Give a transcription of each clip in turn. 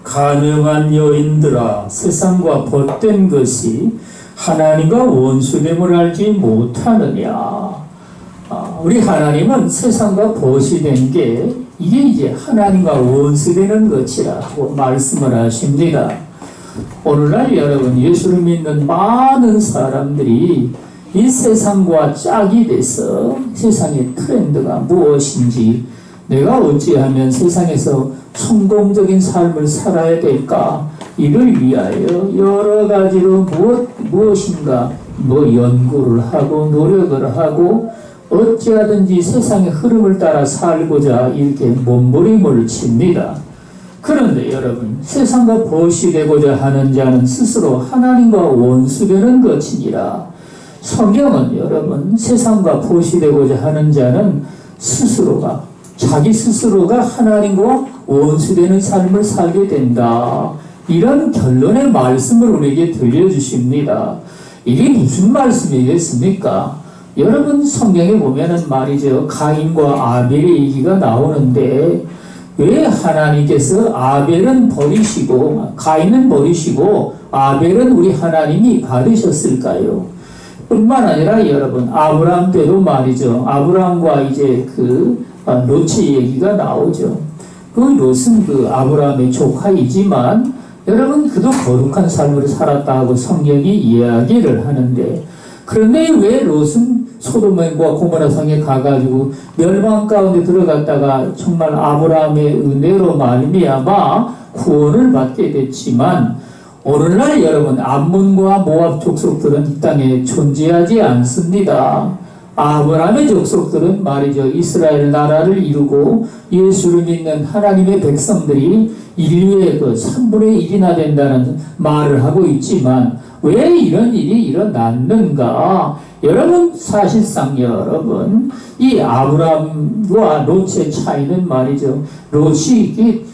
가늠한 여인들아, 세상과 벗된 것이 하나님과 원수됨을 알지 못하느냐. 우리 하나님은 세상과 벗이 된 게 이게 이제 하나님과 원수되는 것이라고 말씀을 하십니다. 오늘날 여러분, 예수를 믿는 많은 사람들이 이 세상과 짝이 돼서 세상의 트렌드가 무엇인지, 내가 어찌하면 세상에서 성공적인 삶을 살아야 될까, 이를 위하여 여러 가지로 무엇인가 연구를 하고 노력을 하고 어찌하든지 세상의 흐름을 따라 살고자 이렇게 몸부림을 칩니다. 그런데 여러분, 세상과 벗이 되고자 하는 자는 스스로 하나님과 원수되는 것이니라. 성경은 여러분, 세상과 벗이 되고자 하는 자는 자기 스스로가 하나님과 원수되는 삶을 살게 된다, 이런 결론의 말씀을 우리에게 들려주십니다. 이게 무슨 말씀이겠습니까? 여러분, 성경에 보면은 말이죠, 가인과 아벨의 얘기가 나오는데 왜 하나님께서 아벨은 버리시고 가인은 버리시고 아벨은 우리 하나님이 받으셨을까요? 뿐만 아니라 여러분, 아브라함 때도 말이죠, 아브라함과 이제 롯의 얘기가 나오죠. 롯은 아브라함의 조카이지만 여러분, 그도 거룩한 삶을 살았다 하고 성경이 이야기를 하는데, 그런데 왜 롯은 소돔과 고모라 성에 가가지고 멸망 가운데 들어갔다가 정말 아브라함의 은혜로 말미암아 구원을 받게 됐지만, 오늘날 여러분, 암몬과 모압 족속들은 이 땅에 존재하지 않습니다. 아브라함의 족속들은 말이죠, 이스라엘 나라를 이루고 예수를 믿는 하나님의 백성들이 인류의 3분의 1이나 된다는 말을 하고 있지만, 왜 이런 일이 일어났는가? 여러분, 사실상 여러분, 이 아브라함과 롯의 차이는 말이죠, 롯이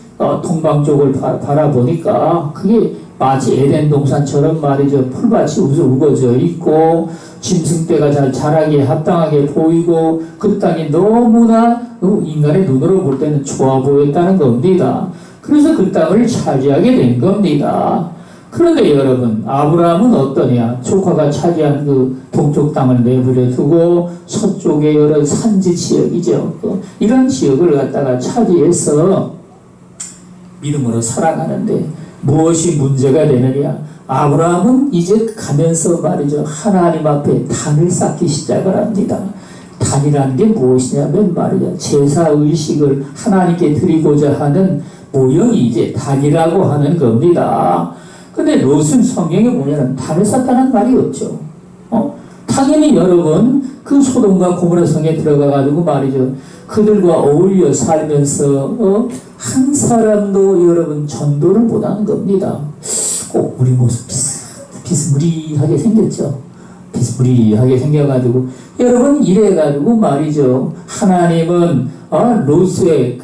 동방 쪽을 바라보니까 그게 마치 에덴 동산처럼 말이죠, 풀밭이 우거져 있고 짐승떼가 잘 자라기에 합당하게 보이고 그 땅이 너무나 인간의 눈으로 볼 때는 좋아 보였다는 겁니다. 그래서 그 땅을 차지하게 된 겁니다. 그런데 여러분, 아브라함은 어떠냐? 조카가 차지한 동쪽 땅을 내버려 두고 서쪽의 여러 산지 지역이죠, 이런 지역을 갖다가 차지해서 믿음으로 살아가는데 무엇이 문제가 되느냐? 아브라함은 이제 가면서 말이죠, 하나님 앞에 단을 쌓기 시작을 합니다. 단이라는 게 무엇이냐면 말이죠, 제사의식을 하나님께 드리고자 하는 모형이 이제 단이라고 하는 겁니다. 근데 롯은 성경에 보면 단을 쌓다는 말이 없죠. 당연히 여러분, 소돔과 고모라 성에 들어가가지고 말이죠, 그들과 어울려 살면서 한 사람도 여러분 전도를 못하는 겁니다. 꼭 우리 모습 비스무리하게 생겼죠. 비스무리하게 생겨가지고 여러분, 이래가지고 말이죠, 하나님은 롯의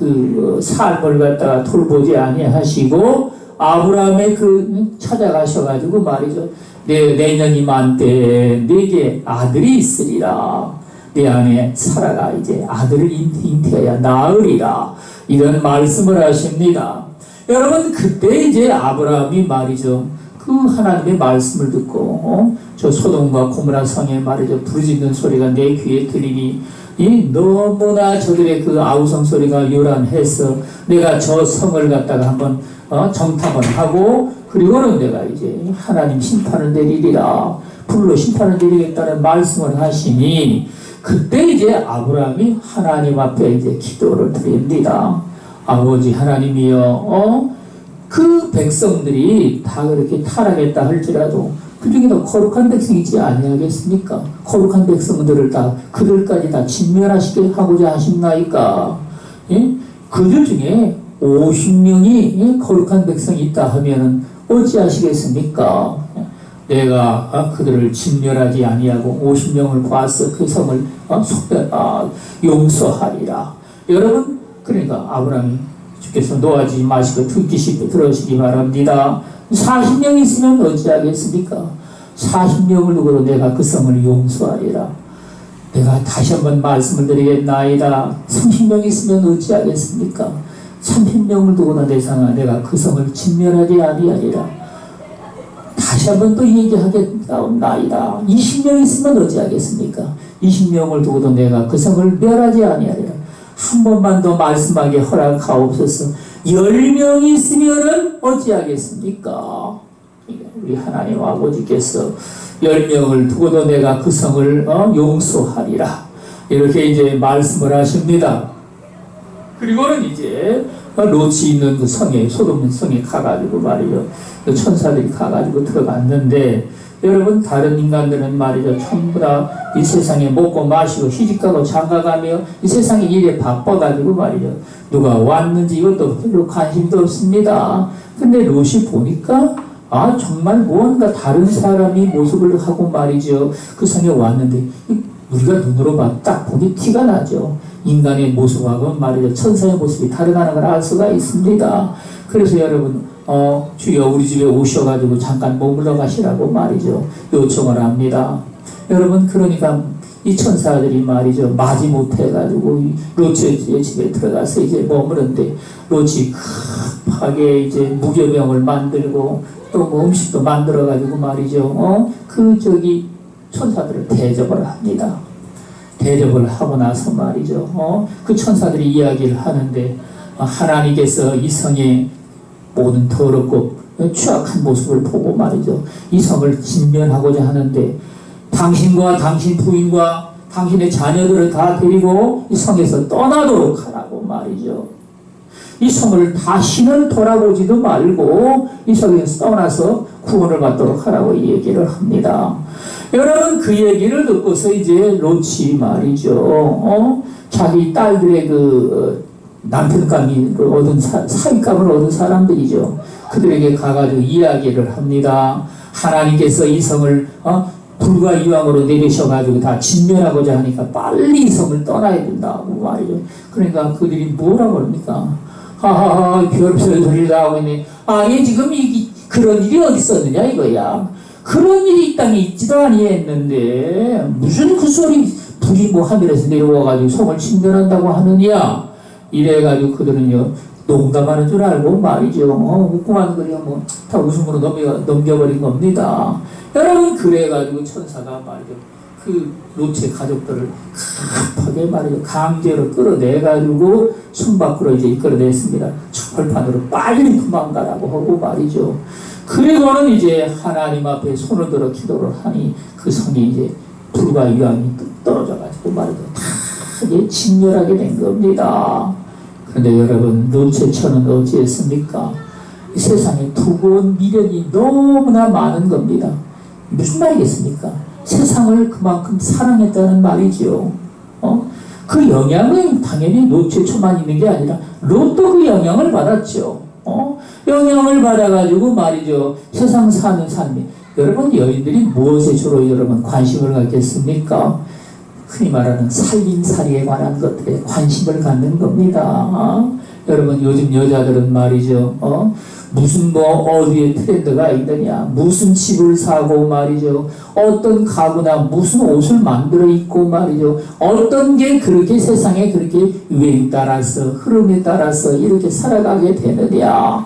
삶을 갖다가 돌보지 아니하시고 아브라함의 찾아가셔가지고 말이죠, 내년이 만때 네게 아들이 있으리라, 내 안에 사라가 이제 아들을 잉태하여 낳으리라, 이런 말씀을 하십니다. 여러분, 그때 이제 아브라함이 말이죠, 하나님의 말씀을 듣고 저 소돔과 고모라 성에 말이죠, 부르짖는 소리가 내 귀에 들리니 너무나 저들의 아우성 소리가 요란해서 내가 저 성을 갖다가 한번 정탐을 하고, 그리고는 내가 이제 하나님 심판을 내리리라, 불로 심판을 내리겠다는 말씀을 하시니, 그때 이제 아브라함이 하나님 앞에 이제 기도를 드립니다. 아버지 하나님이여, 그 백성들이 다 그렇게 타락했다 할지라도 그 중에도 거룩한 백성이지 아니하겠습니까? 거룩한 백성들을 그들까지 다 진멸하시고자 하십나이까? 예? 그들 중에 50명이 거룩한 백성이 있다 하면은 어찌하시겠습니까? 내가 그들을 진멸하지 아니하고 50명을 봐서 그 성을 용서하리라. 여러분, 그러니까 아브라함이 주께서 노하지 마시고 들으시기 바랍니다. 40명 있으면 어찌하겠습니까? 40명을 두고도 내가 그 성을 용서하리라. 내가 다시 한번 말씀을 드리겠나이다. 30명 있으면 어찌하겠습니까? 30명을 두고는 내 상아 내가 그 성을 진멸하지 아니하리라. 다시 한번 또 얘기하겠나이다. 20명 있으면 어찌하겠습니까? 20명을 두고도 내가 그 성을 멸하지 아니하리라. 한 번만 더 말씀하게 허락하옵소서. 10명이 있으면 어찌하겠습니까? 우리 하나님 아버지께서 10명을 두고도 내가 그 성을 용서하리라. 이렇게 이제 말씀을 하십니다. 그리고는 이제 롯이 있는 그 성에, 소돔 성에 가가지고 말이죠. 그 천사들이 가가지고 들어갔는데, 여러분, 다른 인간들은 말이죠. 전부 다 이 세상에 먹고 마시고 시집가고 장가가며 이 세상에 일에 바빠가지고 말이죠. 누가 왔는지 이것도 별로 관심도 없습니다. 근데 롯이 보니까, 정말 무언가 다른 사람이 모습을 하고 말이죠. 그 성에 왔는데, 우리가 눈으로 딱 보니 티가 나죠. 인간의 모습하고 말이죠. 천사의 모습이 다르다는 걸 알 수가 있습니다. 그래서 여러분, 주여 우리 집에 오셔가지고 잠깐 머물러 가시라고 말이죠. 요청을 합니다. 여러분, 그러니까 이 천사들이 말이죠. 마지못해가지고 롯의 집에 들어가서 이제 머무는데, 롯이 급하게 이제 무교병을 만들고 또 뭐 음식도 만들어가지고 말이죠. 천사들을 대접을 합니다. 대접을 하고 나서 말이죠. 그 천사들이 이야기를 하는데, 하나님께서 이 성의 모든 더럽고 추악한 모습을 보고 말이죠. 이 성을 진멸하고자 하는데, 당신과 당신 부인과 당신의 자녀들을 다 데리고 이 성에서 떠나도록 하라고 말이죠. 이 성을 다시는 돌아보지도 말고 이 성에서 떠나서 구원을 받도록 하라고 얘기를 합니다. 여러분, 그 얘기를 듣고서 이제 롯이 말이죠. 자기 딸들의 그 남편감이 얻은 사위감을 얻은 사람들이죠. 그들에게 가가지고 이야기를 합니다. 하나님께서 이 성을 불과 이왕으로 내리셔가지고 다 진멸하고자 하니까 빨리 이 성을 떠나야 된다고 말이죠. 그러니까 그들이 뭐라고 합니까? 하하하, 별별 소리를 다 하고 있네. 아니, 지금 그런 일이 어디 있었느냐 이거야. 그런 일이 이 땅에 있지도 아니했는데 무슨 그 소리, 불이 뭐 하늘에서 내려와가지고 성을 침멸한다고 하느냐. 이래가지고 그들은요 농담하는 줄 알고 말이죠. 웃고만 그려 뭐 다 웃음으로 넘겨버린 겁니다. 여러분, 그래가지고 천사가 말이죠. 그 롯의 가족들을 급하게 말이죠. 강제로 끌어내가지고 성 밖으로 이제 이끌어냈습니다. 철판으로 빨리 도망가라고 하고 말이죠. 그리고는 이제 하나님 앞에 손을 들어 기도를 하니 그 성이 이제 불과 유황이 떨어져가지고 말이죠. 다 이제 진멸하게 된 겁니다. 그런데 여러분, 롯의 처는 어찌했습니까? 이 세상에 두고 온 미련이 너무나 많은 겁니다. 무슨 말이겠습니까? 세상을 그만큼 사랑했다는 말이지요. 그 영향은 당연히 롯의 처만 있는 게 아니라 롯도 그 영향을 받았죠. 영향을 받아가지고 말이죠. 세상 사는 삶이. 여러분, 여인들이 무엇에 주로 여러분 관심을 갖겠습니까? 흔히 말하는 살림살이에 관한 것들에 관심을 갖는 겁니다. 여러분, 요즘 여자들은 말이죠. 무슨 어디에 트렌드가 있느냐, 무슨 집을 사고 말이죠, 어떤 가구나 무슨 옷을 만들어 입고 말이죠, 어떤 게 그렇게 세상에 그렇게 유행 따라서 흐름에 따라서 이렇게 살아가게 되느냐.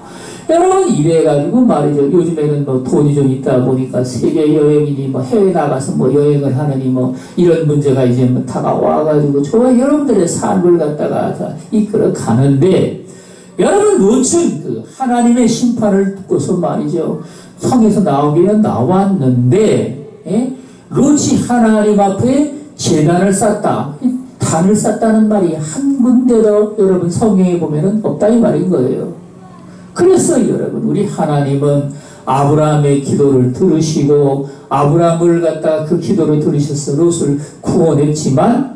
여러분, 이래가지고 말이죠. 요즘에는 뭐 돈이 좀 있다 보니까 세계 여행이니 뭐 해외 나가서 뭐 여행을 하느니 뭐 이런 문제가 이제 뭐 다가와가지고 저와 여러분들의 삶을 갖다가 다 이끌어 가는데, 여러분, 롯은 그 하나님의 심판을 듣고서 말이죠. 성에서 나오기는 나왔는데, 롯이 하나님 앞에 제단을 쌓다. 단을 쌓다는 말이 한 군데도 여러분 성경에 보면은 없다 이 말인 거예요. 그래서 여러분, 우리 하나님은 아브라함의 기도를 들으시고 아브라함을 갖다가 그 기도를 들으셔서 롯을 구원했지만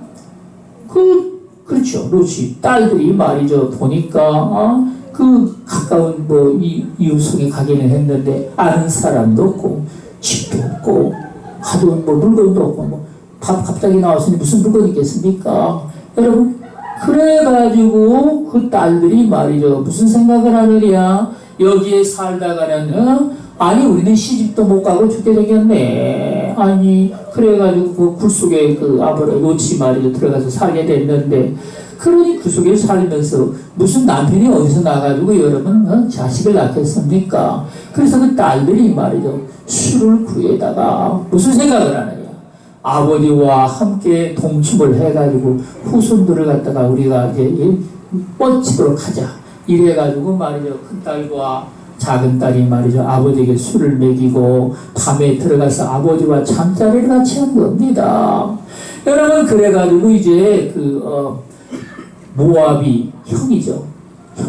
그렇죠. 롯이 딸들이 말이죠. 보니까 그 가까운 뭐 이웃성에 가기는 했는데 아는 사람도 없고 집도 없고 가져온 뭐 물건도 없고 뭐 밥 갑자기 나왔으니 무슨 물건이 있겠습니까? 여러분, 그래가지고 그 딸들이 말이죠. 무슨 생각을 하느냐? 여기에 살다가는 아니 우리는 시집도 못 가고 죽게 되겠네. 아니 그래가지고 그 굴 속에 그 롯이 말이죠 들어가서 살게 됐는데, 그러니 그 속에 살면서 무슨 남편이 어디서 나가지고 여러분 자식을 낳겠습니까? 그래서 그 딸들이 말이죠. 술을 구해다가 무슨 생각을 하느냐. 아버지와 함께 동침을 해가지고 후손들을 갖다가 우리가 이제 뻗치도록 하자. 이래가지고 말이죠. 큰딸과 작은 딸이 말이죠. 아버지에게 술을 먹이고 밤에 들어가서 아버지와 잠자리를 같이 한 겁니다. 여러분 그래가지고 이제 모압이 형이죠.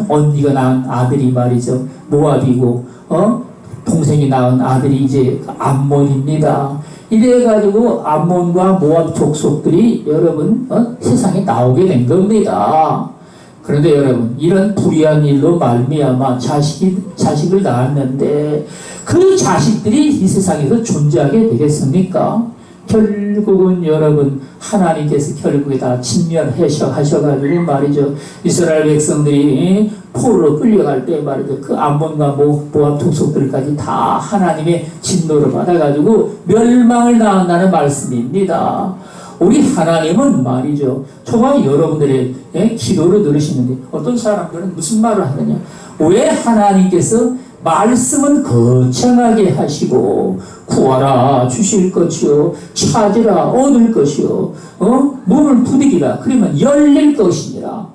언니가 낳은 아들이 말이죠. 모압이고 동생이 낳은 아들이 이제 암몬입니다. 이래가지고 암몬과 모압 족속들이 여러분 세상에 나오게 된 겁니다. 그런데 여러분 이런 불의한 일로 말미암아 자식을 낳았는데 그 자식들이 이 세상에서 존재하게 되겠습니까? 결국은 여러분 하나님께서 결국에 다 진멸하셔가지고 말이죠. 이스라엘 백성들이 포로로 끌려갈 때 말이죠. 그 암몬과 모압 족속들까지 다 하나님의 진노를 받아가지고 멸망을 당한다는 말씀입니다. 우리 하나님은 말이죠. 정말 여러분들의 기도를 들으시는데 어떤 사람들은 무슨 말을 하느냐. 왜 하나님께서 말씀은 거창하게 하시고 구하라 주실 것이요 찾으라 얻을 것이요 문을 부딪히라 그러면 열릴 것이니라.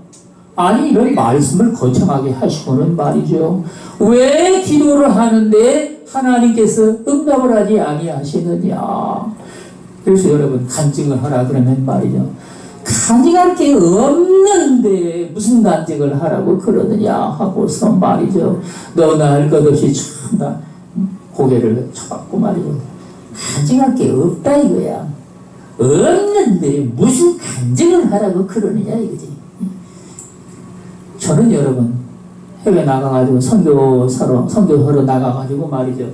아니 이런 말씀을 거창하게 하시고는 말이죠. 왜 기도를 하는데 하나님께서 응답을 하지 아니하시느냐. 그래서 여러분 간증을 하라 그러면 말이죠. 간증할 게 없는데 무슨 간증을 하라고 그러느냐 하고서 말이죠. 너나 할 것 없이 참나 고개를 쳐박고 말이죠. 간증할 게 없다 이거야. 없는데 무슨 간증을 하라고 그러느냐 이거지. 저는 여러분 해외 나가가지고 선교하러 나가가지고 말이죠.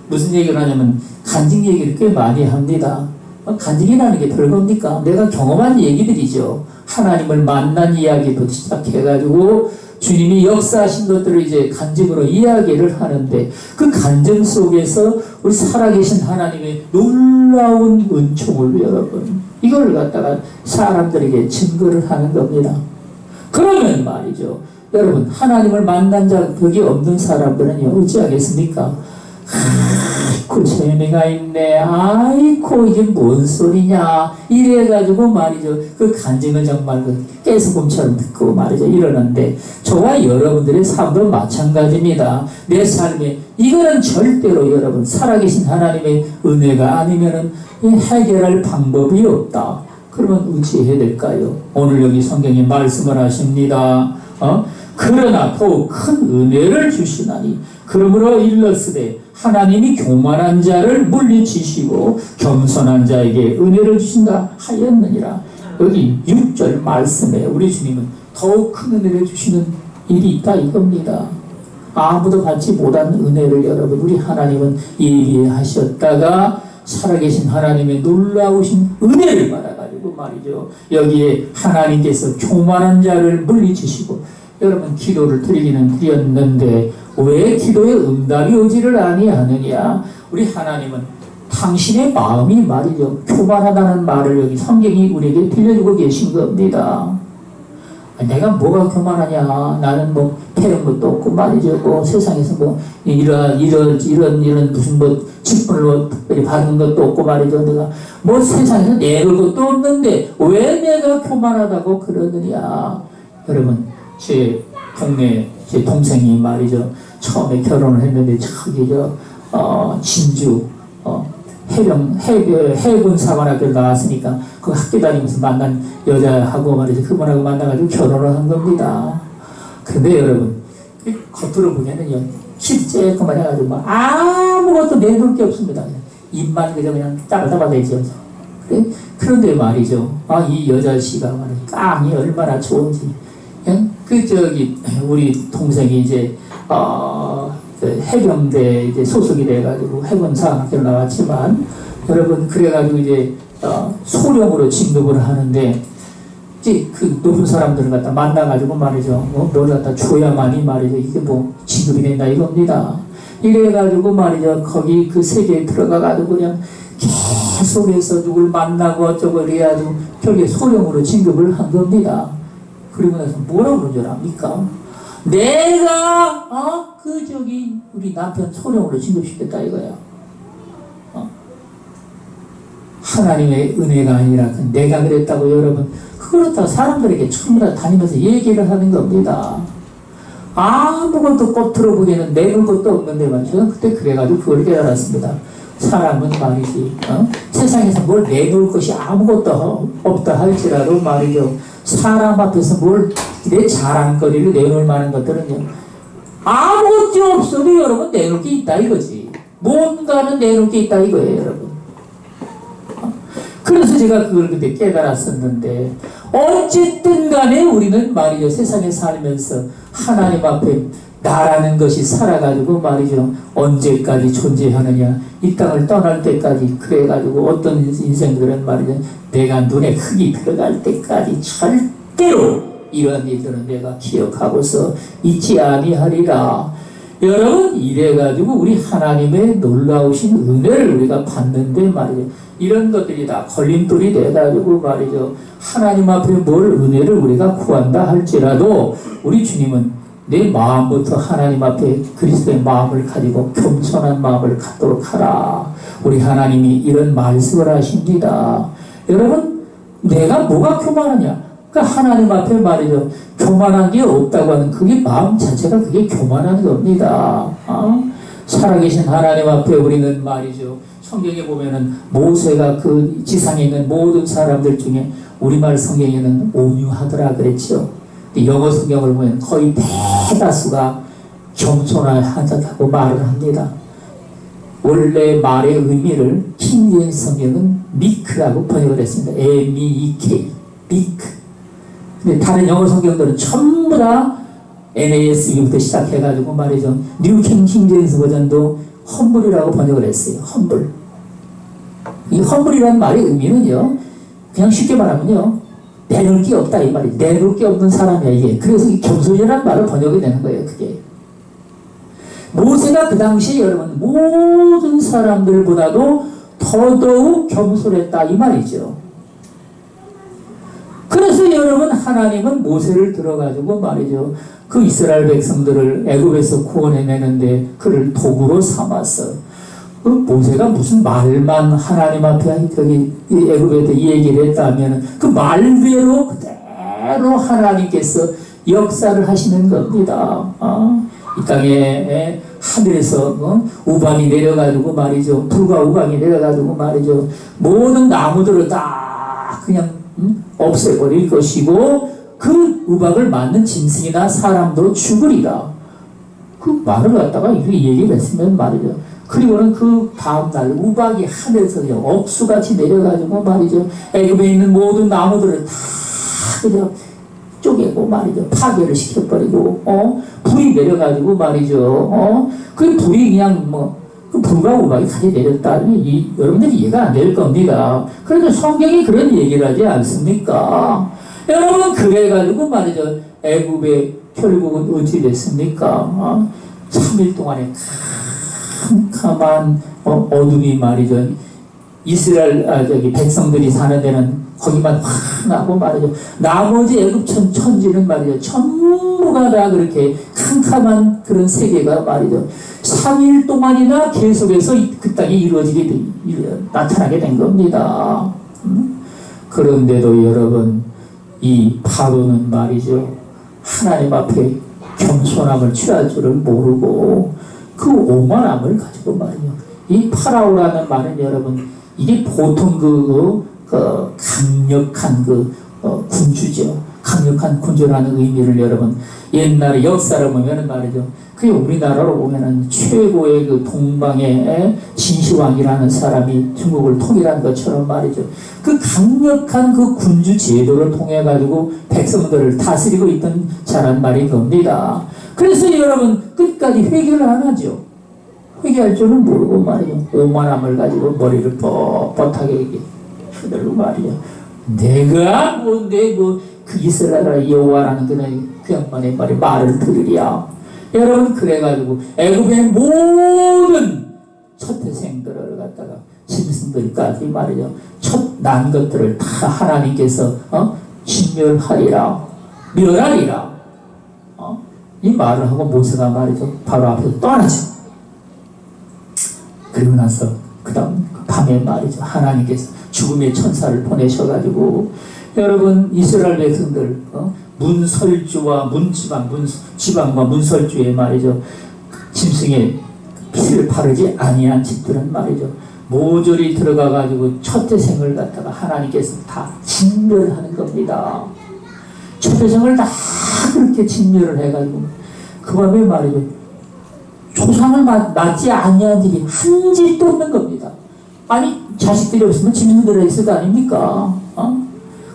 무슨 얘기를 하냐면 간증 얘기를 꽤 많이 합니다. 간증이라는 게 별겁니까? 내가 경험한 얘기들이죠. 하나님을 만난 이야기부터 시작해가지고 주님이 역사하신 것들을 이제 간증으로 이야기를 하는데 그 간증 속에서 우리 살아계신 하나님의 놀라운 은총을 여러분 이걸 갖다가 사람들에게 증거를 하는 겁니다. 그러면 말이죠. 여러분 하나님을 만난 적이 없는 사람들은 어찌하겠습니까? 아이고 재미가 있네. 아이고 이게 뭔 소리냐 이래가지고 말이죠. 그 간증은 정말 그 깨소금처럼 듣고 말이죠. 이러는데 저와 여러분들의 삶도 마찬가지입니다. 내 삶에 이거는 절대로 여러분 살아계신 하나님의 은혜가 아니면은 해결할 방법이 없다. 그러면 어찌해야 될까요? 오늘 여기 성경이 말씀을 하십니다. 그러나 더욱 큰 은혜를 주시나니 그러므로 일렀으되 하나님이 교만한 자를 물리치시고 겸손한 자에게 은혜를 주신다 하였느니라. 여기 6절 말씀에 우리 주님은 더욱 큰 은혜를 주시는 일이 있다 이겁니다. 아무도 받지 못한 은혜를 여러분 우리 하나님은 예비하셨다가 살아계신 하나님의 놀라우신 은혜를 받아가지고 말이죠. 여기에 하나님께서 교만한 자를 물리치시고 여러분 기도를 드리는데 왜 기도의 응답이 오지를 아니하느냐. 우리 하나님은 당신의 마음이 말이죠. 교만하다는 말을 여기 성경이 우리에게 들려주고 계신 겁니다. 내가 뭐가 교만하냐. 나는 뭐 배운 것도 없고 말이죠. 뭐 세상에서 뭐 이런 무슨 뭐 직분을 특별히 받은 것도 없고 말이죠. 내가 뭐 세상에서 내볼 것도 없는데 왜 내가 교만하다고 그러느냐. 여러분 제 동네 제 동생이 말이죠. 처음에 결혼을 했는데 저기 진주 해군 사관학교를 나왔으니까 그 학교 다니면서 만난 여자하고 말이죠. 그분하고 만나가지고 결혼을 한 겁니다. 근데 여러분 겉으로 보면은요 실제그만 해가지고 막 아무것도 내놓을 게 없습니다. 입만 그냥 따라다봐야죠. 그런데 말이죠. 이 여자씨가 말이죠. 깡이 얼마나 좋은지. 우리 동생이 이제 해병대 이제 소속이 돼가지고 해군사관학교를 나왔지만 여러분 그래가지고 이제 소령으로 진급을 하는데 이제 그 높은 사람들을 갖다 만나가지고 말이죠. 뭘 갖다 줘야만이 말이죠. 이게 뭐 진급이 된다 이겁니다. 이래가지고 말이죠. 거기 그 세계에 들어가가지고 그냥 계속해서 누굴 만나고 어쩌고 이래가지고 결국에 소령으로 진급을 한 겁니다. 그리고 나서 뭐라고 그런 줄 압니까? 내가 우리 남편 소령으로 진급시켰다 이거야. 하나님의 은혜가 아니라 내가 그랬다고 여러분. 그렇다고 사람들에게 전부 다 다니면서 얘기를 하는 겁니다. 아무것도 꼭 들어보기에는 내놓을 것도 없는데 저는 그때 그래가지고 그걸 깨달았습니다. 사람은 말이지 세상에서 뭘 내놓을 것이 아무것도 없다 할지라도 말이죠. 사람 앞에서 뭘 내 자랑거리를 내놓을 만한 것들은요. 아무것도 없어도 여러분 내놓을 게 있다 이거지. 뭔가는 내놓을 게 있다 이거예요 여러분. 그래서 제가 그걸 그때 깨달았었는데 어쨌든 간에 우리는 말이죠. 세상에 살면서 하나님 앞에 나라는 것이 살아가지고 말이죠. 언제까지 존재하느냐. 이 땅을 떠날 때까지 그래가지고 어떤 인생들은 말이죠. 내가 눈에 흙이 들어갈 때까지 절대로 이런 일들은 내가 기억하고서 잊지 아니하리라. 여러분 이래가지고 우리 하나님의 놀라우신 은혜를 우리가 받는데 말이죠. 이런 것들이 다 걸림돌이 돼가지고 말이죠. 하나님 앞에 뭘 은혜를 우리가 구한다 할지라도 우리 주님은 내 마음부터 하나님 앞에 그리스도의 마음을 가지고 겸손한 마음을 갖도록 하라. 우리 하나님이 이런 말씀을 하십니다. 여러분 내가 뭐가 교만하냐? 그러니까 하나님 앞에 말이죠. 교만한 게 없다고 하는 그게 마음 자체가 그게 교만한 겁니다. 살아계신 하나님 앞에 우리는 말이죠. 성경에 보면은 모세가 그 지상에 있는 모든 사람들 중에 우리말 성경에는 온유하더라 그랬죠. 영어 성경을 보면 거의 대다수가 겸손하다고 말을 합니다. 원래 말의 의미를 킹제임스 성경은 meek라고 번역을 했습니다. M-E-E-K, meek. 근데 다른 영어 성경들은 전부 다 NASB부터 시작해가지고 말이죠. 뉴 킹제임스 버전도 험블이라고 번역을 했어요. 험블. 이 험블이라는 말의 의미는요. 그냥 쉽게 말하면요. 내놓을 게 없다 이 말이. 내놓을 게 없는 사람이야 이게. 그래서 이 겸손이라는 말을 번역이 되는 거예요. 그게. 모세가 그 당시에 여러분 모든 사람들보다도 더더욱 겸손했다 이 말이죠. 그래서 여러분 하나님은 모세를 들어가지고 말이죠. 그 이스라엘 백성들을 애굽에서 구원해내는데 그를 도구로 삼았어. 그 모세가 무슨 말만 하나님 앞에 저기 애굽에 이 얘기를 했다 하면 그 말대로 그대로 하나님께서 역사를 하시는 겁니다. 이 땅에 하늘에서 우박이 내려가지고 말이죠. 불과 우박이 내려가지고 말이죠. 모든 나무들을 다 그냥 없애버릴 것이고 그 우박을 맞는 짐승이나 사람도 죽으리라. 그 말을 갖다가 이렇게 얘기를 했으면 말이죠. 그리고는 그 다음날 우박이 하늘에서 억수같이 내려가지고 말이죠. 애굽에 있는 모든 나무들을 다 그냥 쪼개고 말이죠. 파괴를 시켜버리고 불이 내려가지고 말이죠. 그 불이 그냥 그 불과 우박이 같이 내렸다. 여러분들이 이해가 안 될 겁니다. 그래도 성경이 그런 얘기를 하지 않습니까? 여러분 그래가지고 말이죠. 애굽의 결국은 어찌 됐습니까? 3일 동안에 캄캄한 어둠이 말이죠. 이스라엘 백성들이 사는 데는 거기만 환하고 말이죠. 나머지 애굽 천지는 말이죠. 전부가 다 그렇게 캄캄한 그런 세계가 말이죠. 3일 동안이나 계속해서 그 땅이 나타나게 된 겁니다. 그런데도 여러분 이 바로는 말이죠. 하나님 앞에 겸손함을 취할 줄을 모르고 그 오만함을 가지고 말이죠. 이 파라오라는 말은 여러분 이게 보통 강력한 군주죠. 강력한 군주라는 의미를 여러분 옛날에 역사를 보면은 말이죠. 그게 우리나라로 보면은 최고의 그 동방의 진시황이라는 사람이 중국을 통일한 것처럼 말이죠. 그 강력한 그 군주 제도를 통해 가지고 백성들을 다스리고 있던 자란 말인 겁니다. 그래서 여러분 끝까지 회개를 안 하죠. 회개할 줄은 모르고 말이죠. 오만함을 가지고 머리를 뻣뻣하게 흔들고 말이죠. 내가 뭔데 그 이스라엘 여호와라는 그 양반의 말을 들으랴. 여러분 그래가지고 애굽의 모든 첫 태생들을 갖다가 짐승들까지 말이죠. 첫 난 것들을 다 하나님께서 진멸하리라. 멸하리라. 이 말을 하고 모세가 말이죠. 바로 앞에서 떠나죠. 그리고 나서 그 다음 밤에 말이죠. 하나님께서 죽음의 천사를 보내셔가지고 여러분 이스라엘 백성들 문설주와 지방과 문설주에 말이죠. 짐승의 피를 바르지 아니한 집들은 말이죠. 모조리 들어가가지고 첫째생을 갖다가 하나님께서 다 진멸하는 겁니다. 첫째생을 다 그렇게 진멸을 해가지고 그 밤에 말이죠. 조상을 낳지 아니한 집이 한 집도 없는 겁니다. 아니 자식들이 없으면 짐승들이 있을 거 아닙니까?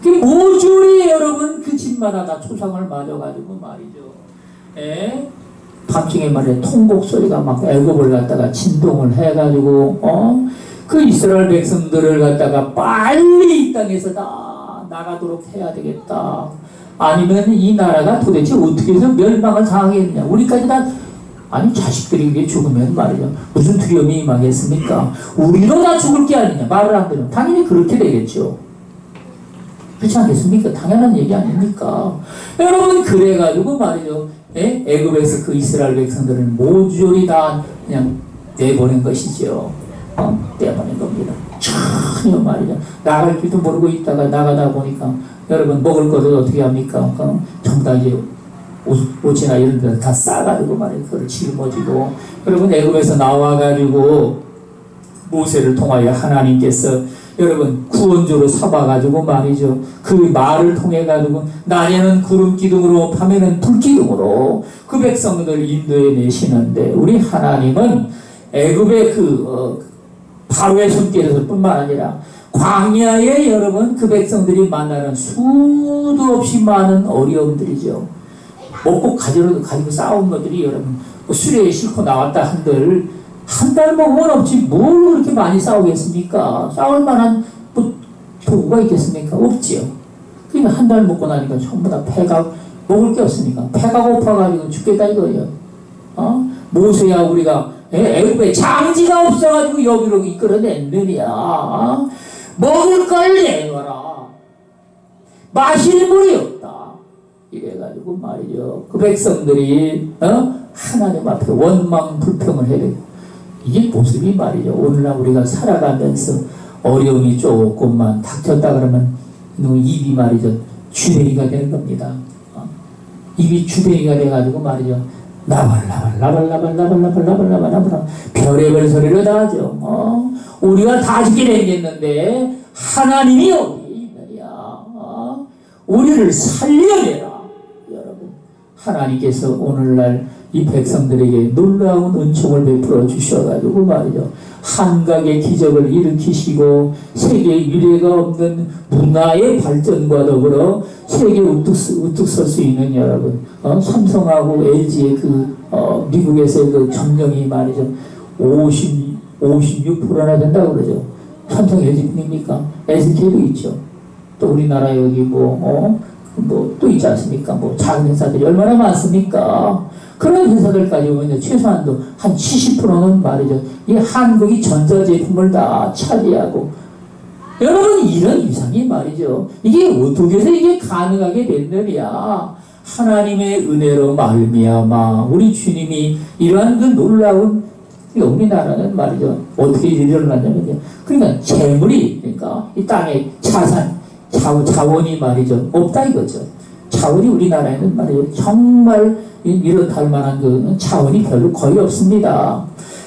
그 모조리 여러분 그 집마다 다 초상을 맞아가지고 말이죠. 밤중에 말이야 통곡 소리가 막 애굽을 갖다가 진동을 해가지고 그 이스라엘 백성들을 갖다가 빨리 이 땅에서 다 나가도록 해야 되겠다. 아니면 이 나라가 도대체 어떻게 해서 멸망을 당하겠느냐. 우리까지 다 아니 자식들이 이게 죽으면 말이죠. 무슨 두려움이 임하겠습니까? 우리도 다 죽을 게 아니냐. 말을 안 들으면 당연히 그렇게 되겠죠. 그렇지 않겠습니까? 당연한 얘기 아닙니까? 여러분 그래가지고 말이죠. 애굽에서 그 이스라엘 백성들은 모조리 다 그냥 내보낸 것이죠. 내보낸 겁니다. 전혀 말이죠. 나갈 줄도 모르고 있다가 나가다 보니까 여러분 먹을 것을 어떻게 합니까? 전부 다 이제 옷이나 이런 데를 다 싸가지고 말이죠. 그걸 짊어지고 여러분 애굽에서 나와가지고 모세를 통하여 하나님께서 여러분 구원조로 삼아가지고 말이죠. 그 말을 통해가지고 낮에는 구름 기둥으로 밤에는 불 기둥으로 그 백성들 인도해 내시는데 우리 하나님은 애굽의 바로의 손길에서 뿐만 아니라 광야에 여러분 그 백성들이 만나는 수도 없이 많은 어려움들이죠. 먹고 가지고 싸운 것들이 여러분 수레에 싣고 나왔다 한들 한 달 먹으면 없지 뭘 그렇게 많이 싸우겠습니까? 싸울 만한 도구가 있겠습니까? 없지요. 그러니까 한 달 먹고 나니까 전부 다 배가 먹을 게 없으니까 배가 고파가지고 죽겠다 이거예요. 모세야 우리가 애굽에 장지가 없어가지고 여기로 이끌어냈느냐. 먹을 걸 내거라. 마실 물이 없다. 이래가지고 말이죠. 그 백성들이 하나님 앞에 원망 불평을 해야 되고 이게 모습이 말이죠. 오늘날 우리가 살아가면서 어려움이 조금만 닥쳤다 그러면 입이 말이죠. 주뱅이가 되는 겁니다. 입이 주뱅이가 돼가지고 말이죠. 나발나발 별의별 소리를 다 하죠. 우리가 다 죽게 생겼는데 하나님이 어디 있느냐. 우리를 살려내라. 여러분 하나님께서 오늘날 이 백성들에게 놀라운 은총을 베풀어 주셔가지고 말이죠. 한각의 기적을 일으키시고 세계 유례가 없는 문화의 발전과 더불어 세계 우뚝 설 수 있는 여러분 삼성하고 LG의 미국에서의 그 점령이 말이죠. 56%나 된다고 그러죠. 삼성 LG뿐입니까? SK도 있죠. 또 우리나라 여기 또 있지 않습니까? 작은 회사들이 얼마나 많습니까? 그런 회사들까지 보면 최소한도 한 70%는 말이죠. 이 한국이 전자제품을 다 차지하고 여러분 이런 이상이 말이죠. 이게 어떻게 해서 이게 가능하게 됐느냐. 하나님의 은혜로 말미암아 우리 주님이 이러한 그 놀라운 우리나라는 말이죠. 어떻게 일어났냐면요. 그러니까 재물이 그러니까 이 땅에 자원이 말이죠. 없다 이거죠. 자원이 우리나라에는 말이죠. 정말 이렇다 할 만한 그 자원이 별로 거의 없습니다.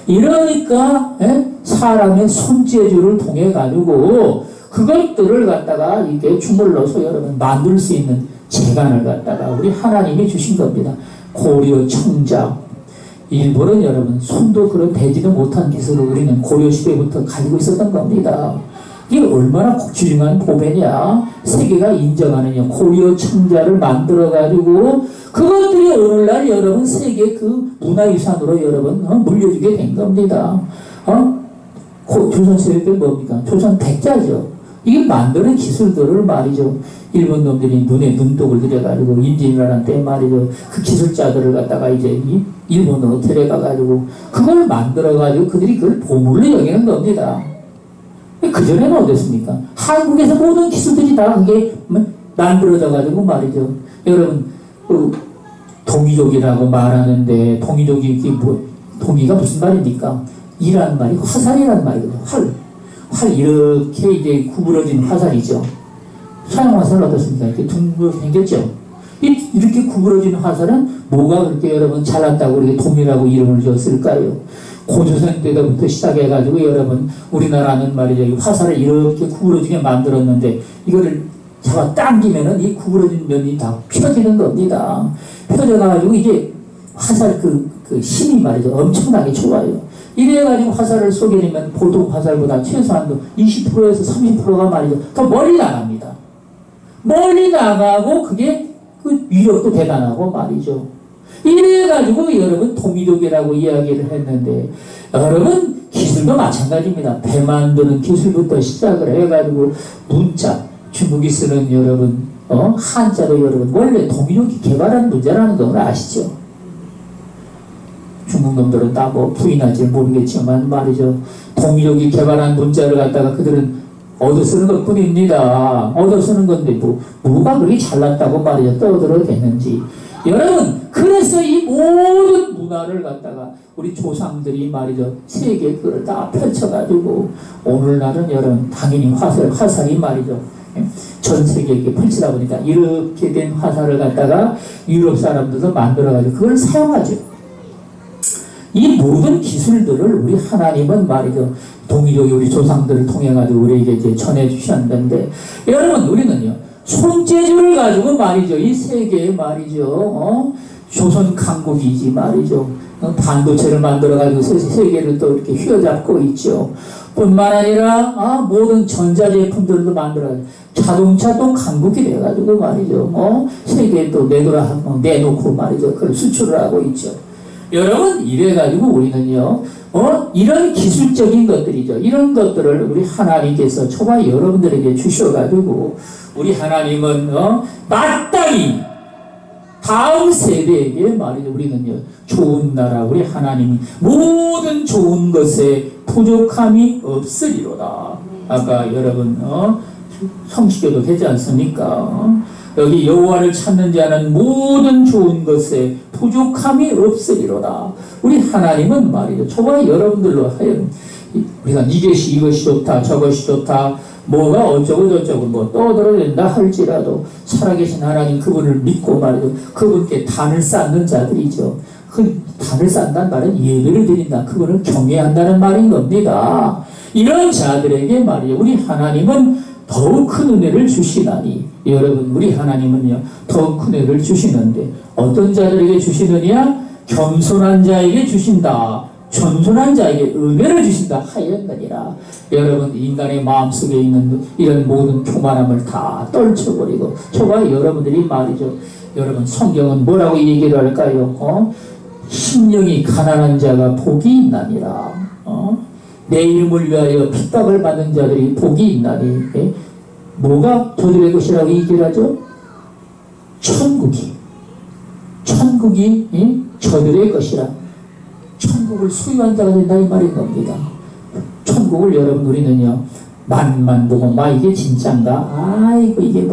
이러니까 사람의 손재주를 통해 가지고 그것들을 갖다가 이게 주물러서 여러분 만들 수 있는 재간을 갖다가 우리 하나님이 주신 겁니다. 고려 청자 일본은 여러분 손도 그런 대지도 못한 기술을 우리는 고려 시대부터 가지고 있었던 겁니다. 이게 얼마나 중요한 보배냐. 세계가 인정하는 고려 청자를 만들어가지고 그것들이 오늘날 여러분 세계 그 문화유산으로 여러분 물려주게 된 겁니다. 조선시대 때 뭡니까? 조선 백자죠. 이게 만드는 기술들을 말이죠. 일본 놈들이 눈에 눈독을 들여가지고 임진왜란 때 말이죠. 그 기술자들을 갖다가 이제 일본으로 데려가가지고 그걸 만들어가지고 그들이 그걸 보물로 여기는 겁니다. 그전에는 어땠습니까? 한국에서 모든 기술들이 다 그게 만들어져가지고 말이죠. 여러분, 동이족이라고 말하는데, 동이가 무슨 말입니까? 이란 말이 화살이란 말이거든요. 활 이렇게 이제 구부러진 화살이죠. 서양 화살은 어떻습니까? 이렇게 둥글게 생겼죠. 이렇게 구부러진 화살은 뭐가 그렇게 여러분 잘났다고 이렇게 동이라고 이름을 지었을까요? 고조선 때부터 시작해가지고 여러분 우리나라는 말이죠. 이 화살을 이렇게 구부러지게 만들었는데 이거를 잡아 당기면은 이 구부러진 면이 다 펴지는 겁니다. 펴져가지고 이게 화살 그 힘이 말이죠. 엄청나게 좋아요. 이래가지고 화살을 쏘게되면 보통 화살보다 최소한도 20%에서 30%가 말이죠. 더 멀리 나갑니다. 멀리 나가고 그게 그 위력도 대단하고 말이죠. 이래가지고 여러분 동이족이라고 이야기를 했는데 여러분 기술도 마찬가지입니다. 배 만드는 기술부터 시작을 해가지고 문자 중국이 쓰는 여러분 한자도 여러분 원래 동이족이 개발한 문자라는 걸 아시죠? 중국 놈들은 다 뭐 부인할지 모르겠지만 말이죠. 동이족이 개발한 문자를 갖다가 그들은 얻어 쓰는 것 뿐입니다. 얻어 쓰는 건데 뭐가 그렇게 잘났다고 말이죠. 떠들어도 되는지. 여러분 그래서 이 모든 문화를 갖다가 우리 조상들이 말이죠. 세계 그걸 다 펼쳐가지고 오늘날은 여러분 당연히 화살이 말이죠. 전 세계에 펼치다 보니까 이렇게 된 화살을 갖다가 유럽 사람들도 만들어가지고 그걸 사용하죠. 이 모든 기술들을 우리 하나님은 말이죠. 동이족이 우리 조상들을 통해가지고 우리에게 이제 전해주셨는데, 여러분, 우리는요, 손재주를 가지고 말이죠. 이 세계에 말이죠. 조선 강국이지 말이죠. 반도체를 만들어가지고 세계를 또 이렇게 휘어잡고 있죠. 뿐만 아니라, 모든 전자제품들도 만들어가지고, 자동차도 강국이 돼가지고 말이죠. 세계에 또 내놓고 말이죠. 그걸 수출을 하고 있죠. 여러분 이래가지고 우리는요 이런 기술적인 것들이죠. 이런 것들을 우리 하나님께서 저와 여러분들에게 주셔가지고 우리 하나님은 마땅히 다음 세대에게 말이죠. 우리는요 좋은 나라 우리 하나님이 모든 좋은 것에 부족함이 없으리로다. 아까 여러분 성시교도 되지 않습니까? 여기 여호와를 찾는 자는 모든 좋은 것에 부족함이 없으리로다. 우리 하나님은 말이죠. 저와 여러분들로 하여금 우리가 이것이 좋다 저것이 좋다 뭐가 어쩌고 저쩌고 뭐 떠들어댄다 할지라도 살아계신 하나님 그분을 믿고 말이죠. 그분께 단을 쌓는 자들이죠. 그 단을 쌓는다는 말은 예배를 드린다. 그분을 경외한다는 말인 겁니다. 이런 자들에게 말이죠. 우리 하나님은 더욱 큰 은혜를 주시나니 여러분 우리 하나님은요 더욱 큰 은혜를 주시는데 어떤 자들에게 주시느냐 겸손한 자에게 주신다 겸손한 자에게 은혜를 주신다 하였느니라. 여러분 인간의 마음속에 있는 이런 모든 교만함을 다 떨쳐버리고 저와 여러분들이 말이죠. 여러분 성경은 뭐라고 얘기를 할까요? 심령이 가난한 자가 복이 있나니라. 내 이름을 위하여 핍박을 받는 자들이 복이 있나니 뭐가 저들의 것이라고 얘기를 하죠? 천국이 저들의 것이라. 천국을 수유한 자가 된다 이 말인 겁니다. 천국을 여러분 우리는요 맛만 보고 이게 진짠가? 아이고 이게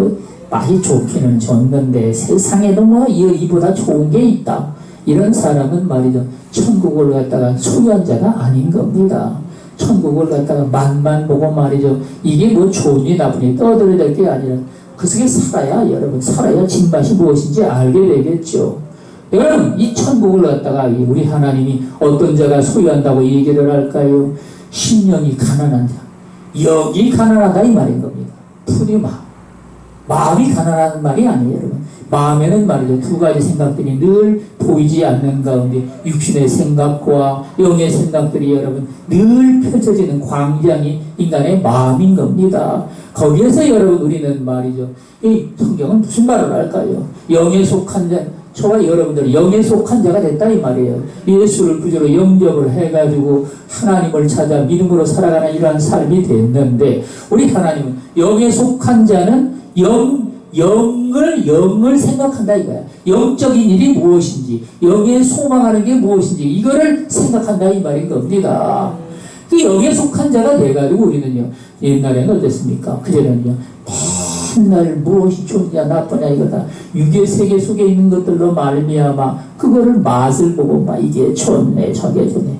맛이 좋기는 좋는데 세상에도 이보다 좋은 게 있다. 이런 사람은 말이죠 천국을 갖다가 소유한 자가 아닌 겁니다. 천국을 갖다가 맛만 보고 말이죠. 이게 좋으니 나쁘니 떠들어야 될 게 아니라 그 속에 살아야 진맛이 무엇인지 알게 되겠죠. 여러분 이 천국을 갖다가 우리 하나님이 어떤 자가 소유한다고 얘기를 할까요? 심령이 가난한 자. 영이 가난하다 이 말인 겁니다. 푸니 마음이 가난한 말이 아니에요. 여러분 마음에는 말이죠 두 가지 생각들이 늘 보이지 않는 가운데 육신의 생각과 영의 생각들이 여러분 늘 펼쳐지는 광장이 인간의 마음인 겁니다. 거기에서 여러분 우리는 말이죠 이 성경은 무슨 말을 할까요? 영에 속한 자 저와 여러분들이 영에 속한 자가 됐다 이 말이에요. 예수를 구주로 영접을 해가지고 하나님을 찾아 믿음으로 살아가는 이러한 삶이 됐는데 우리 하나님은 영에 속한 자는 영을 생각한다 이거야. 영적인 일이 무엇인지 영에 소망하는 게 무엇인지 이거를 생각한다 이 말인 겁니다. 그 영에 속한 자가 돼가지고 우리는요 옛날에는 어땠습니까? 그전에는요 훗날 무엇이 좋냐 나쁘냐 이거다. 육의 세계 속에 있는 것들로 말미암아 그거를 맛을 보고 막 이게 좋네 저게 좋네.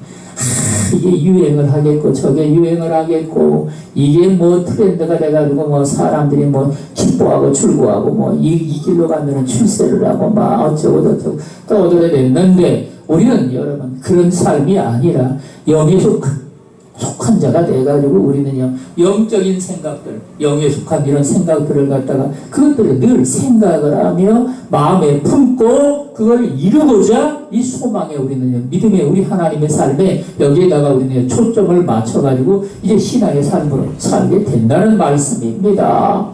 이게 유행을 하겠고 저게 유행을 하겠고 이게 뭐 트렌드가 돼가지고 뭐 사람들이 뭐 기뻐하고 출구하고 뭐 이 길로 가면은 출세를 하고 막 어쩌고 저쩌고 떠들어야 됐는데 우리는 여러분 그런 삶이 아니라 영에 속한 자가 돼가지고 우리는요 영적인 생각들 영에 속한 이런 생각들을 갖다가 그것들을 늘 생각을 하며 마음에 품고 그걸 이루고자 이 소망에 우리는요 믿음의 우리 하나님의 삶에 여기에다가 우리는 초점을 맞춰가지고 이제 신앙의 삶으로 살게 된다는 말씀입니다.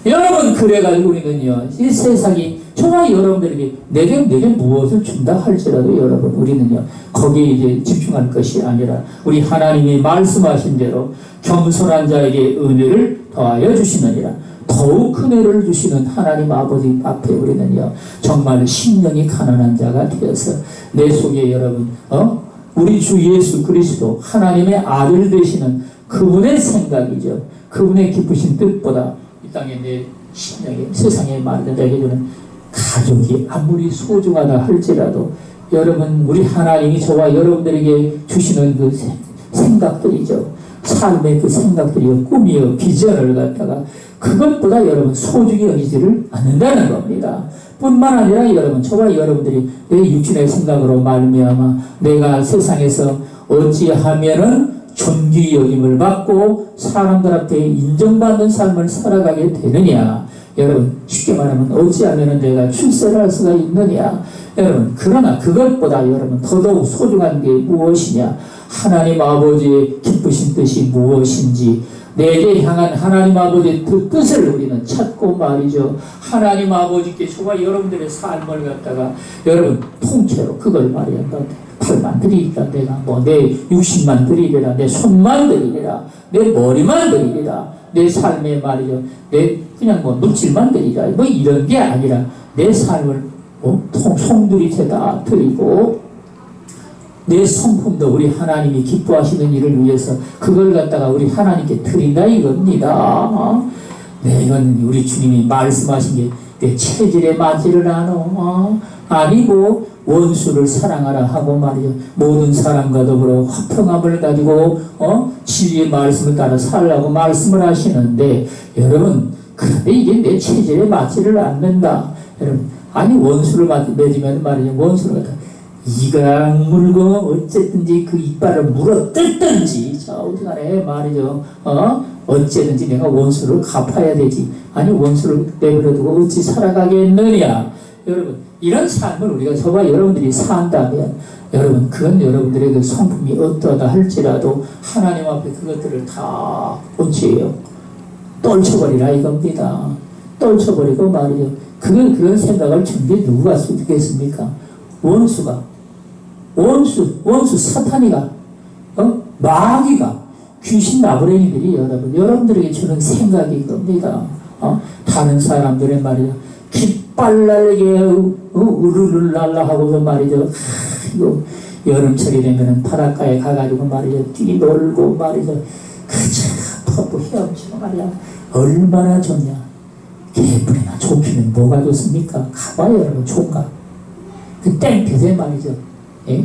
여러분 그래가지고 우리는요 이 세상이 정말 여러분들에게 내게 무엇을 준다 할지라도 여러분 우리는요 거기에 이제 집중할 것이 아니라 우리 하나님이 말씀하신 대로 겸손한 자에게 은혜를 더하여 주시느니라. 더욱 큰 은혜를 주시는 하나님 아버지 앞에 우리는요 정말 심령이 가난한 자가 되어서 내 속에 여러분 우리 주 예수 그리스도 하나님의 아들 되시는 그분의 생각이죠. 그분의 기쁘신 뜻보다 이 땅에 내 심령이 세상에 말되게 주는 가족이 아무리 소중하다 할지라도 여러분 우리 하나님이 저와 여러분들에게 주시는 그 생각들이죠. 삶의 그 생각들이요 꿈이요 비전을 갖다가 그것보다 여러분 소중히 여기지를 않는다는 겁니다. 뿐만 아니라 여러분 저와 여러분들이 내 육신의 생각으로 말미암아 내가 세상에서 어찌하면은 존귀 여김을 받고 사람들 앞에 인정받는 삶을 살아가게 되느냐. 여러분 쉽게 말하면 어찌하면 내가 출세를 할 수가 있느냐. 여러분 그러나 그것보다 여러분 더더욱 소중한 게 무엇이냐. 하나님 아버지의 기쁘신 뜻이 무엇인지 내게 향한 하나님 아버지의 그 뜻을 우리는 찾고 말이죠. 하나님 아버지께 저와 여러분들의 삶을 갖다가 여러분 통째로 그걸 말이야. 팔만 드리리라 내가 뭐 내 60만 드리리라 내 손만 드리리라 내 머리만 드리리라 내 삶에 말이죠. 내 그냥 뭐 물질만 드리리라 뭐 이런 게 아니라 내 삶을 송두리째 다 드리고 내 성품도 우리 하나님이 기뻐하시는 일을 위해서 그걸 갖다가 우리 하나님께 드린다 이겁니다. 네, 이건 우리 주님이 말씀하신 게 내 체질에 맞지를 않아. 아니고 원수를 사랑하라 하고 말이죠. 모든 사람과 더불어 화평함을 가지고 진리의 말씀을 따라 살라고 말씀을 하시는데 여러분 그런데 이게 내 체질에 맞지를 않는다. 여러분 아니 원수를 맺으면 말이죠. 원수를 갖다 이강 물고 어쨌든지 그 이빨을 물어 뜯든지 어디간에 말이죠. 어쨌든지 내가 원수를 갚아야 되지. 아니 원수를 내버려두고 어찌 살아가겠느냐. 여러분 이런 삶을 우리가 저와 여러분들이 산다면 여러분 그건 여러분들의 그 성품이 어떠하다 할지라도 하나님 앞에 그것들을 다 어찌해요. 떨쳐버리라 이겁니다. 떨쳐버리고 말이죠. 그런 생각을 준비해 누가 쓰겠습니까? 원수 사탄이가 마귀가 귀신 나부랭이들이 여러분들에게 주는 생각이 겁니다. 다른 사람들의 말이죠. 깃발날게 우르르 날라 하고서 말이죠. 이거 여름철이 되면은 바닷가에 가가지고 말이죠. 뛰놀고 말이죠. 그저 헤엄치고 말이야. 얼마나 좋냐. 개뿔이나 좋기는 뭐가 좋습니까? 가봐요 여러분 좋은가. 그 땡볕에 말이죠. 예?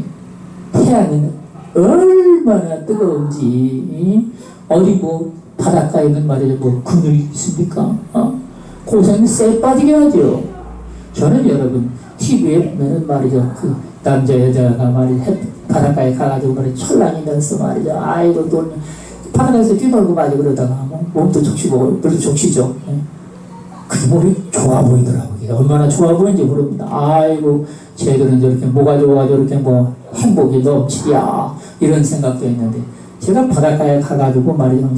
태양은 얼마나 뜨거운지 어디 뭐 바닷가에는 말이죠 뭐 그늘이 있습니까? 고생이 쎄 빠지게 하죠. 저는 여러분 TV에 보면은 말이죠 그 남자 여자가 말이죠 바닷가에 가가지고 말이죠 철랑이면서 말이죠 아이고 또 바닷가에서 뛰놀고 말이죠 그러다가 뭐 몸도 적시고 얼굴도 적시죠. 예? 그게 머리 좋아 보이더라고요. 얼마나 좋아 보이는지 모릅니다. 아이고 쟤들은 저렇게 뭐가 좋아 저렇게 뭐 행복이 넘치랴 이런 생각도 했는데 제가 바닷가에 가가지고 말이죠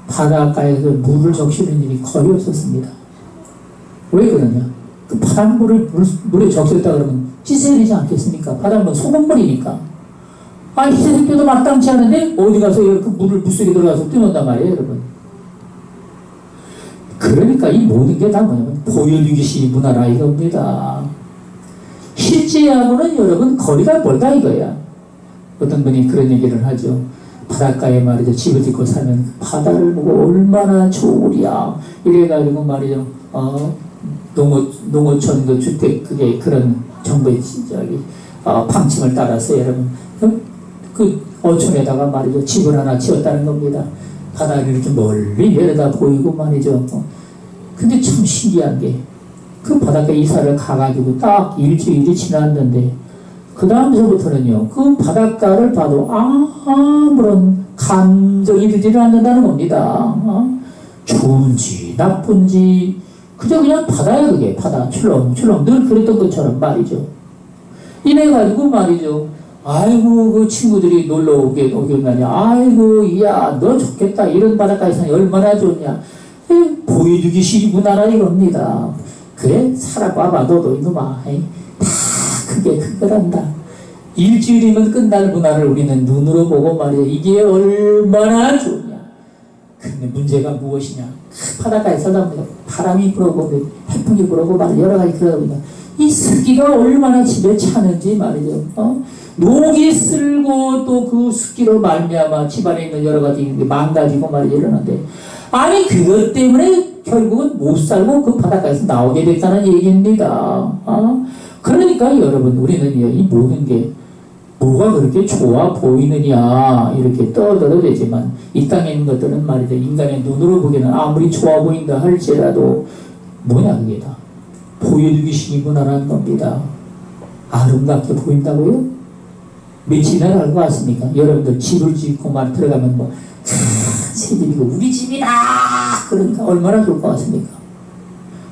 바닷가에서 물을 적시는 일이 거의 없었습니다. 왜 그러냐? 그 바닷물을 물에 적셨다 그러면 씻어야 되지 않겠습니까? 바닷물은 소금물이니까. 아니 희생때도 마땅치 않은데 어디 가서 그 물을 물속에 들어가서 뛰는단 말이에요 여러분. 그러니까 이 모든 게 다 뭐냐면 보혈유기시 문화라 이겁니다. 실제하고는 여러분 거리가 멀다 이거야. 어떤 분이 그런 얘기를 하죠. 바닷가에 말이죠. 집을 짓고 살면 바다를 보고 얼마나 좋으랴. 이래가지고 말이죠. 농어촌 그 주택 그게 그런 정부의 저기 방침을 따라서 여러분 그 어촌에다가 말이죠. 집을 하나 지었다는 겁니다. 바다를 이렇게 멀리 내려다 보이고 말이죠. 근데 참 신기한 게 그 바닷가 이사를 가가지고 딱 일주일이 지났는데 그 다음서부터는요, 그 바닷가를 봐도 아무런 감정이 들지를 않는다는 겁니다. 좋은지, 나쁜지, 그저 그냥 바다야, 그게. 바다, 출렁출렁. 늘 그랬던 것처럼 말이죠. 이래가지고 말이죠. 아이고, 그 친구들이 놀러 오겠나냐. 아이고, 야, 너 좋겠다. 이런 바닷가에 사니 얼마나 좋냐. 보여주기식이구나, 이겁니다. 그래, 살아봐봐, 너도 이놈아. 다 그게 그거란다. 일주일이면 끝날 문화를 우리는 눈으로 보고 말이야. 이게 얼마나 좋냐. 근데 문제가 무엇이냐. 바닷가에 살다 보니까 바람이 불어오고 해풍이 불어오고 말이야. 여러 가지 그러다 보니까 이 습기가 얼마나 집에 차는지 말이죠. 녹이 쓸고 또 그 습기로 말미암아 집안에 있는 여러 가지 망가지고 말이죠. 이러는데 아니 그것 때문에 결국은 못 살고 그 바닷가에서 나오게 됐다는 얘기입니다. 그러니까 여러분 우리는요 이 모든 게 뭐가 그렇게 좋아 보이느냐 이렇게 떠들어도 되지만 이 땅에 있는 것들은 말이죠 인간의 눈으로 보기에는 아무리 좋아 보인다 할지라도 뭐냐 그게 다 보여주기식이구나라는 겁니다. 아름답게 보인다고요? 며칠이나 알고 왔습니까? 여러분들 집을 짓고 말 들어가면 뭐 새 집이고 우리 집이다 그러니까 얼마나 좋을 것 같습니까?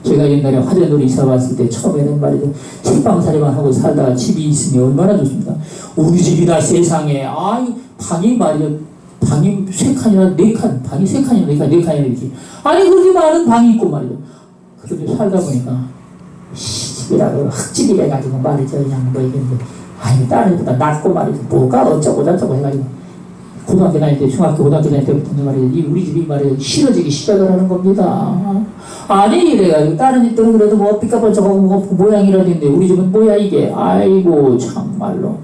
제가 옛날에 화전으로 이사 왔을 때 처음에는 말이죠 책방살이만 하고 살다가 집이 있으니 얼마나 좋습니까? 우리 집이다 세상에 아이 방이 말이죠 방이 세 칸이나 네 칸 방이 세 칸이나 네 칸이나 이렇게 아니 그렇게 많은 방이 있고 말이죠 그렇게 살다 보니까 집이라고 흙집이래 가지고 말이죠 그냥 뭐 이게 뭐 아니 다른 데보다 낫고 말이죠 뭐가 어쩌고 저쩌고 해가지고 고등학교 다닐 때, 중학교, 고등학교 다닐 때부터 말이죠. 우리 집이 말이죠. 싫어지기 시작을 하는 겁니다. 아니, 이래가지고, 다른 집들은 그래도 뭐, 삐까뻔쩍하고 뭐, 모양이라던데, 우리 집은 뭐야, 이게. 아이고, 참말로.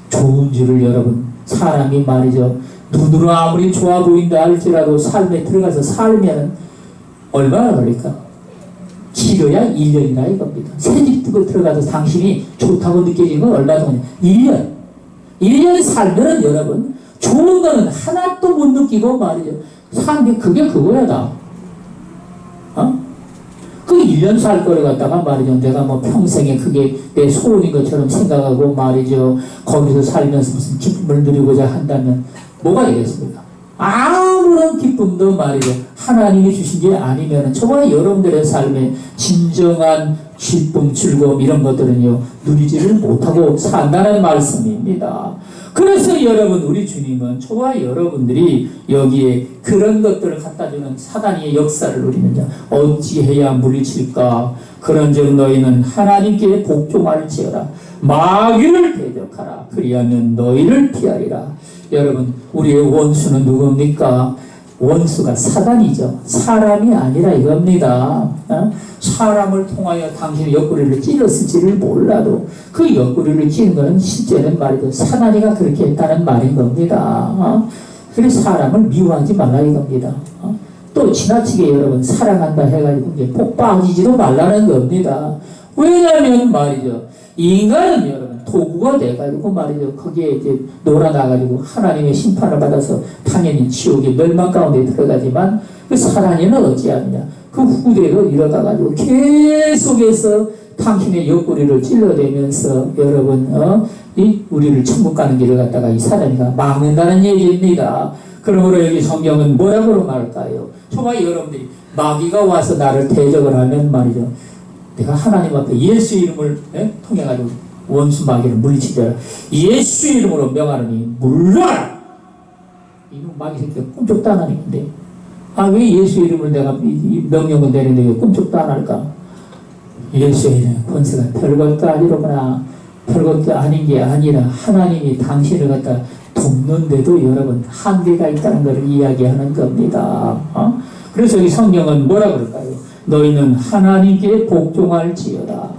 좋은 줄을 여러분, 사람이 말이죠. 눈으로 아무리 좋아 보인다 할지라도 삶에 들어가서 살면 얼마나 걸릴까? 길어야 1년이나 이겁니다. 새집 들어가서 당신이 좋다고 느껴지는 건 얼마 동안 1년. 1년 살면은 여러분, 좋은 거는 하나도 못 느끼고 말이죠. 사는 게 그게 그거야, 다. 그 1년 살 거를 갖다가 말이죠. 내가 뭐 평생에 그게 내 소원인 것처럼 생각하고 말이죠. 거기서 살면서 무슨 기쁨을 누리고자 한다면 뭐가 되겠습니까? 아무런 기쁨도 말이죠. 하나님이 주신 게 아니면은 저와 여러분들의 삶에 진정한 기쁨, 즐거움 이런 것들은요. 누리지를 못하고 산다는 말씀입니다. 그래서 여러분 우리 주님은 저와 여러분들이 여기에 그런 것들을 갖다주는 사단의 역사를 우리는 어찌해야 물리칠까. 그런즉 너희는 하나님께 복종할지어다. 마귀를 대적하라. 그리하면 너희를 피하리라. 여러분 우리의 원수는 누굽니까? 원수가 사단이죠. 사람이 아니라 이겁니다. 사람을 통하여 당신의 옆구리를 찔렀을지를 몰라도 그 옆구리를 찌는 것은 실제는 말이죠. 사단이가 그렇게 했다는 말인 겁니다. 그래서 사람을 미워하지 말라 이겁니다. 또 지나치게 여러분 사랑한다 해가지고 이제 폭 빠지지도 말라는 겁니다. 왜냐하면 말이죠. 인간은 여러분 도구가 돼가지고 말이죠. 거기에 이제 놀아나가지고 하나님의 심판을 받아서 당연히 지옥의 멸망 가운데 들어가지만 그 사단이는 어찌하느냐. 그 후대로 이뤄가가지고 계속해서 당신의 옆구리를 찔러대면서 여러분 이 우리를 천국 가는 길을 갖다가 이 사단이가 막는다는 얘기입니다. 그러므로 여기 성경은 뭐라고 말할까요? 정말 여러분들이 마귀가 와서 나를 대적을 하면 말이죠. 내가 하나님 앞에 예수 이름을 통해가지고 원수 마귀를 물리치자. 예수 이름으로 명하느니 물러라. 이놈 마귀 새끼가 꿈쩍도 안 하는데 왜 예수 이름을 내가 명령을 내리는데 왜 꿈쩍도 안 할까? 예수의 이름 권세가 별것도 아니로구나. 별것도 아닌 게 아니라 하나님이 당신을 갖다 돕는데도 여러분 한계가 있다는 것을 이야기하는 겁니다. 그래서 이 성경은 뭐라 그럴까요? 너희는 하나님께 복종할지어다.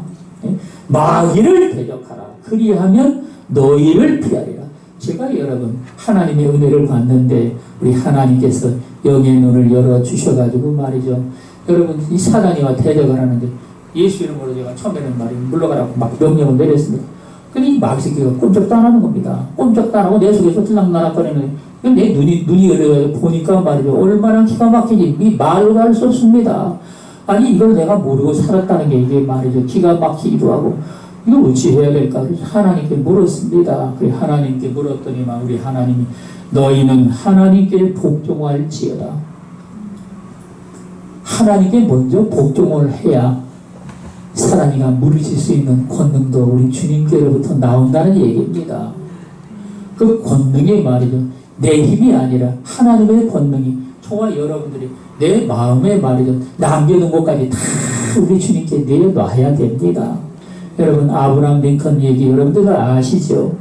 마귀를 대적하라. 그리하면 너희를 피하리라. 제가 여러분 하나님의 은혜를 받는데 우리 하나님께서 영의 눈을 열어주셔가지고 말이죠. 여러분, 이 사단이와 대적을 하는데 예수 이름으로 제가 처음에는 물러가라고 막 명령을 내렸습니다. 근데 이 마귀새끼가 꼼짝도 안 하는 겁니다. 꼼짝도 안 하고 내 속에서 들락날락거리는, 내 눈이 열려요. 보니까 말이죠. 얼마나 기가 막히지. 이 말로 할 수 없습니다. 아니, 이걸 내가 모르고 살았다는 게 이게 말이죠. 기가 막히기도 하고, 이걸 어찌 해야 될까? 그래서 하나님께 물었습니다. 그래, 하나님께 물었더니만 우리 하나님이 너희는 하나님께 복종할지어다. 하나님께 먼저 복종을 해야 사단이가 물리칠 수 있는 권능도 우리 주님께로부터 나온다는 얘기입니다. 그 권능이 말이죠. 내 힘이 아니라 하나님의 권능이 저와 여러분들이 내 마음에 말이죠. 남겨둔 것까지 다 우리 주님께 내놔야 됩니다. 여러분, 아브라함 링컨 얘기 여러분들 아시죠?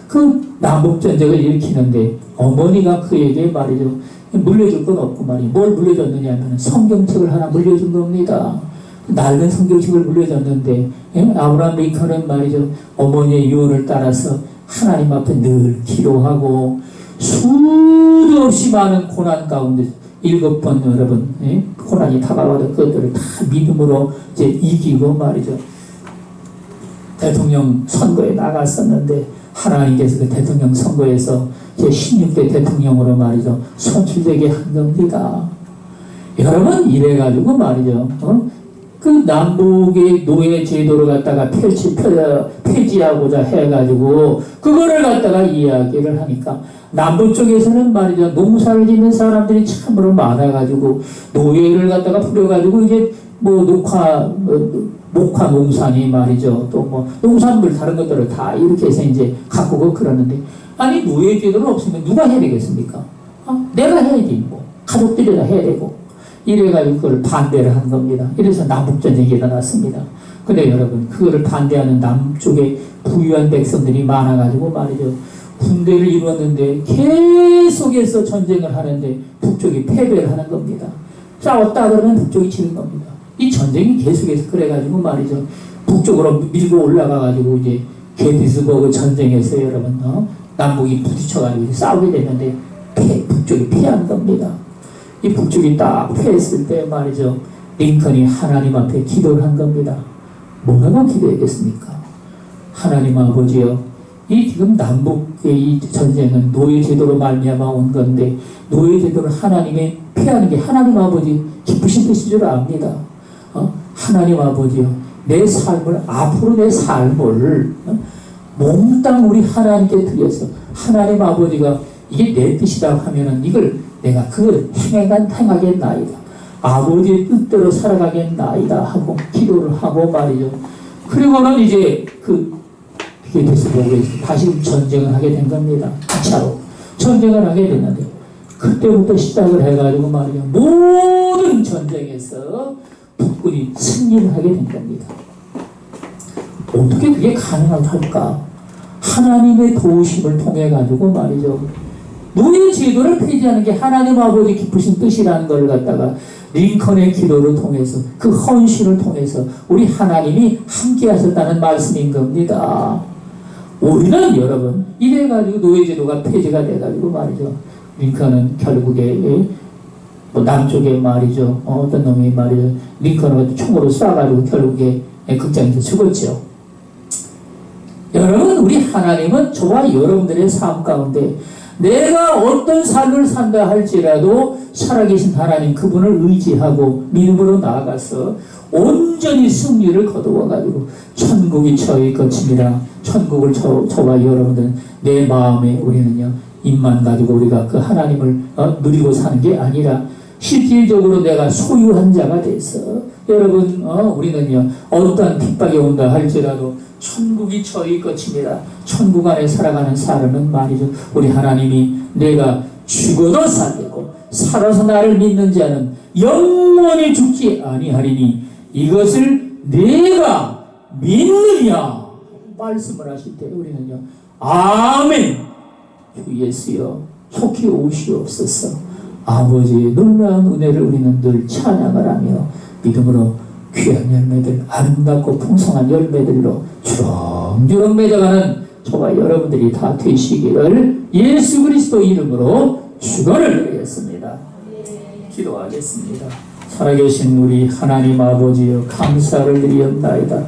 그 남북전쟁을 일으키는데 어머니가 그에게 말이죠. 물려줄 건 없고 말이죠. 뭘 물려줬느냐 하면 성경책을 하나 물려준 겁니다. 낡은 성경책을 물려줬는데, 아브라함 링컨은 말이죠. 어머니의 유언을 따라서 하나님 앞에 늘 기도하고 수도 없이 많은 고난 가운데 7번 여러분, 고난이 다가와도 그것들을 다 믿음으로 이제 이기고 말이죠. 대통령 선거에 나갔었는데 하나님께서 그 대통령 선거에서 제 16대 대통령으로 말이죠. 선출되게 한 겁니다. 여러분, 이래가지고 말이죠. 그 남북의 노예 제도를 갖다가 폐지하고자 해가지고 그거를 갖다가 이야기를 하니까 남부 쪽에서는 말이죠. 농사를 짓는 사람들이 참으로 많아가지고 노예를 갖다가 풀어가지고 이제 뭐 목화 농산이 말이죠. 또 뭐 농산물 다른 것들을 다 이렇게 해서 이제 가꾸고 그러는데, 아니 노예 제도는 없으면 누가 해야 되겠습니까? 내가 해야지. 뭐 가족들이 다 해야 되고. 이래가지고 그걸 반대를 한 겁니다. 이래서 남북전쟁이 일어났습니다. 근데 여러분, 그거를 반대하는 남쪽에 부유한 백성들이 많아가지고 말이죠. 군대를 이루었는데 계속해서 전쟁을 하는데 북쪽이 패배를 하는 겁니다. 싸웠다 그러면 북쪽이 지는 겁니다. 이 전쟁이 계속해서 그래가지고 말이죠. 북쪽으로 밀고 올라가가지고 이제 게티스버그 전쟁에서 여러분, 남북이 부딪혀가지고 싸우게 되는데 북쪽이 패한 겁니다. 이 북쪽이 딱 패했을 때 말이죠. 링컨이 하나님 앞에 기도를 한 겁니다. 뭐라고 기도했겠습니까? 하나님 아버지요. 이 지금 남북의 이 전쟁은 노예 제도로 말미암아 온 건데 노예 제도를 하나님의 피하는 게 하나님 아버지 기쁘신 뜻인 줄 압니다. 하나님 아버지요. 내 삶을 앞으로 내 삶을 몽땅 우리 하나님께 드려서 하나님 아버지가 이게 내 뜻이라고 하면은 이걸 내가 그걸 행하겠나이다. 아버지의 뜻대로 살아가겠나이다 하고 기도를 하고 말이죠. 그리고는 이제 게티스버그에서 다시 전쟁을 하게 된 겁니다. 2차로 전쟁을 하게 됐는데 그때부터 시작을 해가지고 말이죠. 모든 전쟁에서 북군이 승리를 하게 된 겁니다. 어떻게 그게 가능할까? 하나님의 도우심을 통해 가지고 말이죠. 노예 제도를 폐지하는 게 하나님 아버지 기쁘신 뜻이라는 걸 갖다가 링컨의 기도를 통해서 그 헌신을 통해서 우리 하나님이 함께 하셨다는 말씀인 겁니다. 우리는 여러분 이래가지고 노예 제도가 폐지가 돼가지고 말이죠. 링컨은 결국에 뭐 남쪽에 말이죠. 어떤 놈이 말이죠. 링컨을 총으로 쏴가지고 결국에 극장에서 죽었죠. 여러분, 우리 하나님은 저와 여러분들의 삶 가운데 내가 어떤 삶을 산다 할지라도 살아계신 하나님 그분을 의지하고 믿음으로 나아가서 온전히 승리를 거두어가지고 천국이 저희 것입니다. 천국을 저와 여러분들 내 마음에 우리는요 입만 가지고 우리가 그 하나님을 누리고 사는 게 아니라 실질적으로 내가 소유한 자가 돼서 여러분 우리는요 어떠한 핍박이 온다 할지라도 천국이 저희 것입니다. 천국 안에 살아가는 사람은 말이죠. 우리 하나님이 내가 죽어도 살고 살아서 나를 믿는 자는 영원히 죽지 아니하리니 이것을 내가 믿느냐 말씀을 하실 때 우리는요 아멘 주 예수여 속히 오시옵소서. 아버지의 놀라운 은혜를 우리는 늘 찬양을 하며 믿음으로 귀한 열매들 아름답고 풍성한 열매들로 주렁주렁 맺어가는 저와 여러분들이 다 되시기를 예수 그리스도 이름으로 축원을 드리겠습니다. 기도하겠습니다. 살아계신 우리 하나님 아버지여, 감사를 드리옵나이다.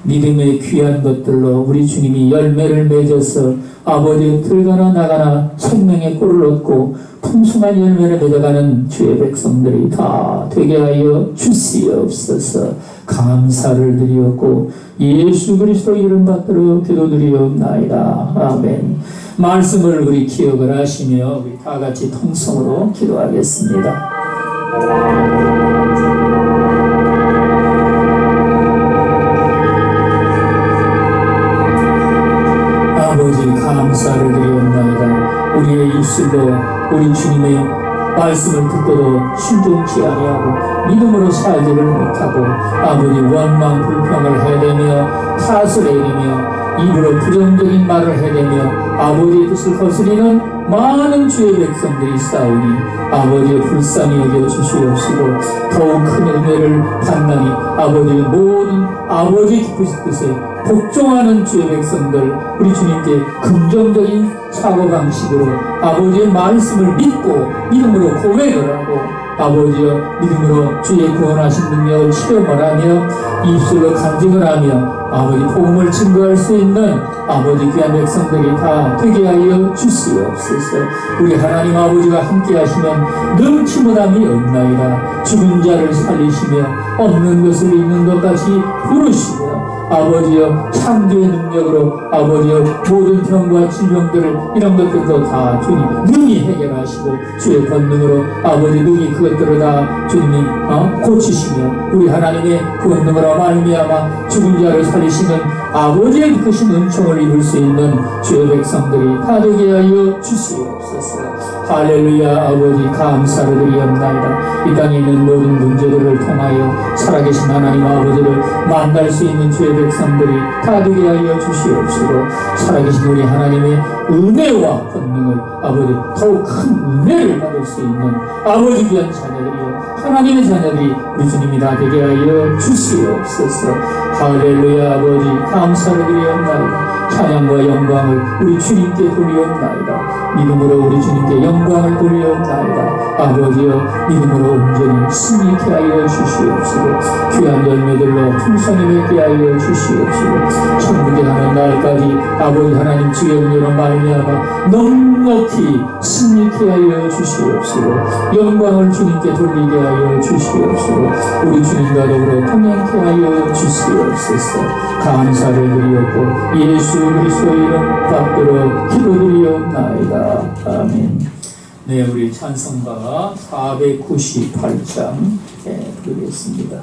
믿음의 귀한 것들로 우리 주님이 열매를 맺어서 아버지의 들거나 나가나 생명의 꿀을 얻고 풍성한 열매를 맺어가는 주의 백성들이 다 되게 하여 주시옵소서. 감사를 드리옵고 예수 그리스도 이름 받들어 기도드리옵나이다. 아멘. 말씀을 우리 기억을 하시며 우리 다 같이 통성으로 기도하겠습니다. 아버지, 감사를 드리옵나이다. 우리의 입술로 우리 주님의 말씀을 듣고도 순종치 아니하고 믿음으로 살지를 못하고 아버지 원망 불평을 해대며 탓을 해대며 입으로 부정적인 말을 해대며 아버지의 뜻을 거스리는 많은 주의 백성들이 싸우니 아버지의 불쌍히 여겨 주시옵시고 더욱 큰 은혜를 받나니 아버지의 모든 아버지 기쁘신 뜻에 복종하는 주의 백성들, 우리 주님께 긍정적인 사고방식으로 아버지의 말씀을 믿고 믿음으로 고백을 하고 아버지여 믿음으로 주의 구원하신 능력을 체험을 하며 입술로 간증을 하며 아버지 복음을 증거할 수 있는 아버지 귀한 백성들이 다 되게 하여 주시옵소서. 우리 하나님 아버지가 함께 하시면 넘치무담이 없나이다. 죽은 자를 살리시며 없는 것을 있는 것 같이 부르시며 아버지여 창조의 능력으로 아버지여 모든 병과 질병들을 이런 것들도 다 주님 능히 해결하시고 주의 권능으로 아버지 능히 그것들을 다 주님이 고치시며 우리 하나님의 권능으로 말미암아 죽은 자를 살리시는 아버지의 크신 은총을 입을 수 있는 주의 백성들이 다 되게 하여 주시옵소서. 할렐루야. 아버지 감사를 드리옵나이다. 이 땅에 있는 모든 문제들을 통하여 살아계신 하나님 아버지를 만날 수 있는 주의 백성들이 다 되게 하여 주시옵시고 살아계신 우리 하나님의 은혜와 권능을 아버지 더욱 큰 은혜를 받을 수 있는 아버지 귀한 자녀들이요 하나님의 자녀들이 우리 주님이 다 되게 하여 주시옵소서. 할렐루야. 아버지 감사를 드리옵나이다. 찬양과 영광을 우리 주님께 돌리옵나이다. 믿음으로 우리 주님께 영광을 돌리옵나이다. 아버지여 믿음으로 온전히 승리케 하여 주시옵시고 귀한 열매들로 풍성히 맺게 하여 주시옵시고 천국에 가는 날까지 아버지 하나님 주의 은혜로 말미암아 넉넉히 승리케 하여 주시옵시고 영광을 주님께 돌리게 하여 주시옵시고 우리 주님과 더불어 동행케 하여 주시옵소서. 감사를 드리옵고 예수 그리스도 이름 받들어 기도드리옵나이다. 아멘. 네, 우리 찬송가 498장 부르겠습니다.